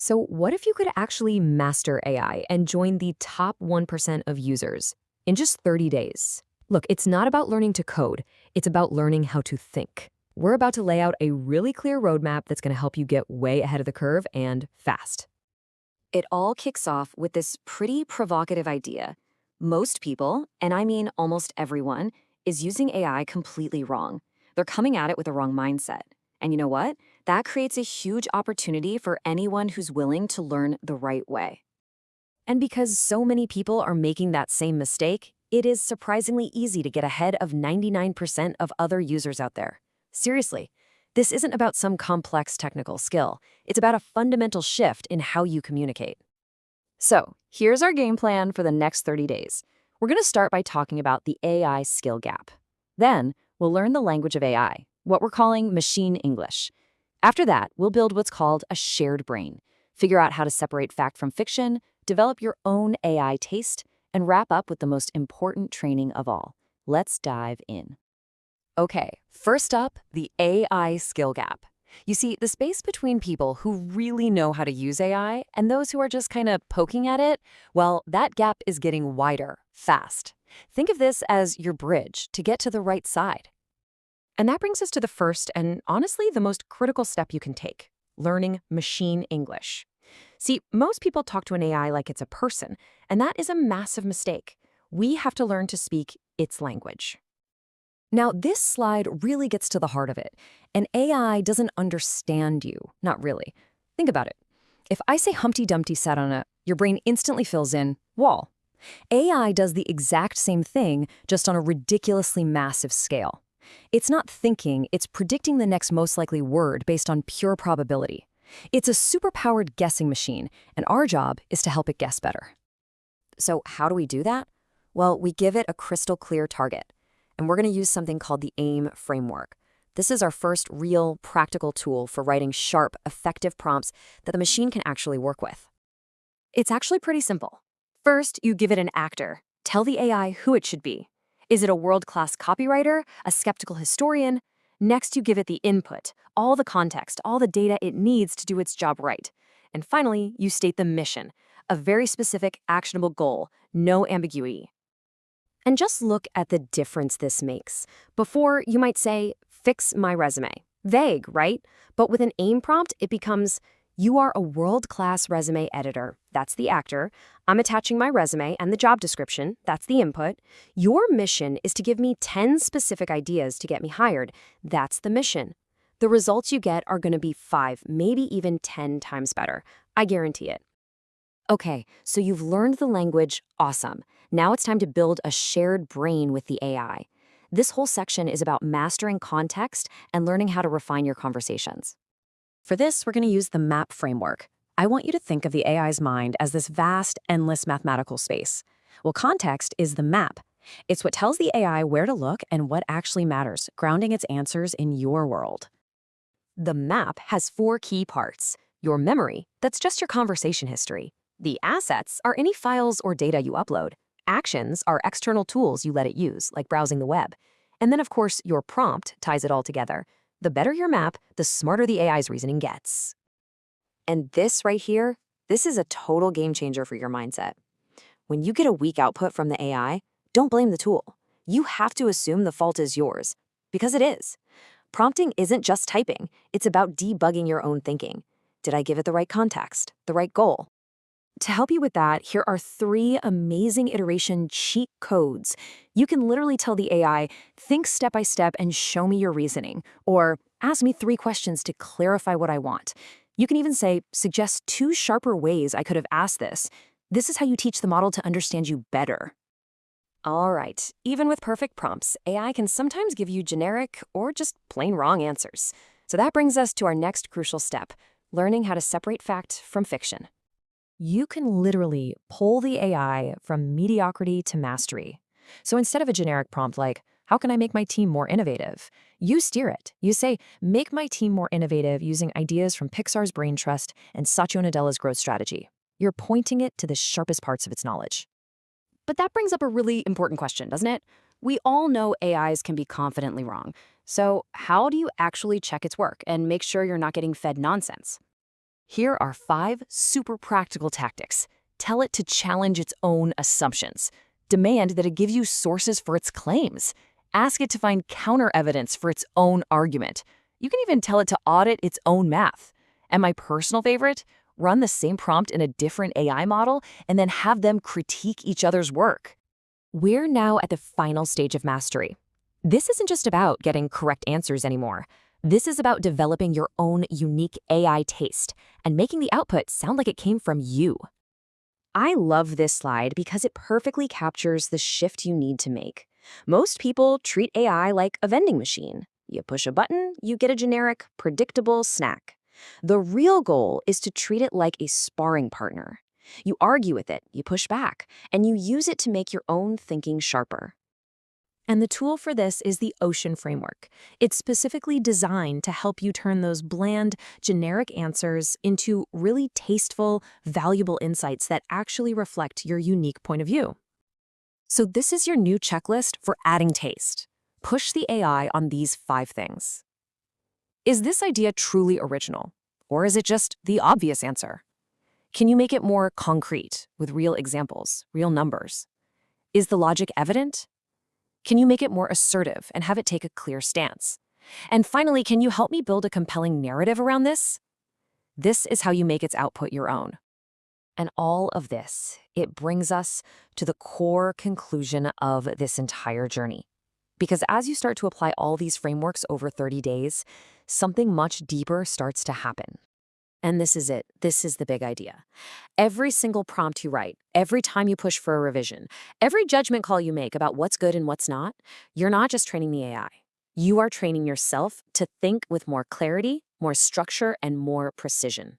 So, what if you could actually master AI and join the top 1% of users in just 30 days? Look, it's not about learning to code, it's about learning how to think. We're about to lay out a really clear roadmap that's going to help you get way ahead of the curve and fast. It all kicks off with this pretty provocative idea. Most people, and I mean almost everyone, is using AI completely wrong. They're coming at it with a wrong mindset. And you know what? That creates a huge opportunity for anyone who's willing to learn the right way. And because so many people are making that same mistake, it is surprisingly easy to get ahead of 99% of other users out there. Seriously, this isn't about some complex technical skill. It's about a fundamental shift in how you communicate. So, here's our game plan for the next 30 days. We're going to start by talking about the AI skill gap. Then, we'll learn the language of AI, what we're calling machine English. After that, we'll build what's called a shared brain, figure out how to separate fact from fiction, develop your own AI taste, and wrap up with the most important training of all. Let's dive in. Okay, first up, the AI skill gap. You see, the space between people who really know how to use AI and those who are just kind of poking at it, well, that gap is getting wider, fast. Think of this as your bridge to get to the right side. And that brings us to the first and honestly the most critical step you can take, learning machine English. See, most people talk to an AI like it's a person, and that is a massive mistake. We have to learn to speak its language. Now, this slide really gets to the heart of it. An AI doesn't understand you, not really. Think about it. If I say Humpty Dumpty sat on your brain instantly fills in wall. AI does the exact same thing, just on a ridiculously massive scale. It's not thinking, it's predicting the next most likely word based on pure probability. It's a superpowered guessing machine, and our job is to help it guess better. So how do we do that? Well, we give it a crystal clear target. And we're going to use something called the AIM framework. This is our first real, practical tool for writing sharp, effective prompts that the machine can actually work with. It's actually pretty simple. First, you give it an actor. Tell the AI who it should be. Is it a world-class copywriter, a skeptical historian? Next, you give it the input, all the context, all the data it needs to do its job right. And finally, you state the mission, a very specific, actionable goal, no ambiguity. And just look at the difference this makes. Before, you might say, fix my resume. Vague, right? But with an AIM prompt, it becomes, you are a world-class resume editor. That's the actor. I'm attaching my resume and the job description. That's the input. Your mission is to give me 10 specific ideas to get me hired. That's the mission. The results you get are going to be 5, maybe even 10 times better. I guarantee it. Okay, so you've learned the language, awesome. Now it's time to build a shared brain with the AI. This whole section is about mastering context and learning how to refine your conversations. For this, we're going to use the MAP framework. I want you to think of the AI's mind as this vast, endless mathematical space. Well, context is the map. It's what tells the AI where to look and what actually matters, grounding its answers in your world. The map has 4 key parts. Your memory, that's just your conversation history. The assets are any files or data you upload. Actions are external tools you let it use, like browsing the web. And then, of course, your prompt ties it all together. The better your map, the smarter the AI's reasoning gets. And this right here, this is a total game changer for your mindset. When you get a weak output from the AI, don't blame the tool. You have to assume the fault is yours, because it is. Prompting isn't just typing. It's about debugging your own thinking. Did I give it the right context, the right goal? To help you with that, here are 3 amazing iteration cheat codes. You can literally tell the AI, think step by step and show me your reasoning, or ask me 3 questions to clarify what I want. You can even say, suggest 2 sharper ways I could have asked this. This is how you teach the model to understand you better. All right, even with perfect prompts, AI can sometimes give you generic or just plain wrong answers. So that brings us to our next crucial step, learning how to separate fact from fiction. You can literally pull the AI from mediocrity to mastery. So instead of a generic prompt like, how can I make my team more innovative? You steer it. You say, make my team more innovative using ideas from Pixar's Brain Trust and Satya Nadella's growth strategy. You're pointing it to the sharpest parts of its knowledge. But that brings up a really important question, doesn't it? We all know AIs can be confidently wrong. So how do you actually check its work and make sure you're not getting fed nonsense? Here are 5 super practical tactics. Tell it to challenge its own assumptions. Demand that it give you sources for its claims. Ask it to find counter-evidence for its own argument. You can even tell it to audit its own math. And my personal favorite, run the same prompt in a different AI model and then have them critique each other's work. We're now at the final stage of mastery. This isn't just about getting correct answers anymore. This is about developing your own unique AI taste and making the output sound like it came from you. I love this slide because it perfectly captures the shift you need to make. Most people treat AI like a vending machine. You push a button, you get a generic, predictable snack. The real goal is to treat it like a sparring partner. You argue with it, you push back, and you use it to make your own thinking sharper. And the tool for this is the Ocean framework. It's specifically designed to help you turn those bland, generic answers into really tasteful, valuable insights that actually reflect your unique point of view. So this is your new checklist for adding taste. Push the AI on these 5 things. Is this idea truly original? Or is it just the obvious answer? Can you make it more concrete with real examples, real numbers? Is the logic evident? Can you make it more assertive and have it take a clear stance? And finally, can you help me build a compelling narrative around this? This is how you make its output your own. And all of this, it brings us to the core conclusion of this entire journey. Because as you start to apply all these frameworks over 30 days, something much deeper starts to happen. And this is it. This is the big idea. Every single prompt you write, every time you push for a revision, every judgment call you make about what's good and what's not, you're not just training the AI. You are training yourself to think with more clarity, more structure, and more precision.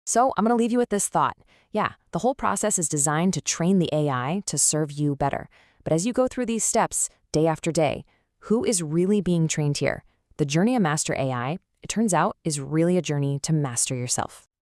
So I'm going to leave you with this thought. Yeah, the whole process is designed to train the AI to serve you better. But as you go through these steps, day after day, who is really being trained here? The journey of Master AI, it turns out, is really a journey to master yourself.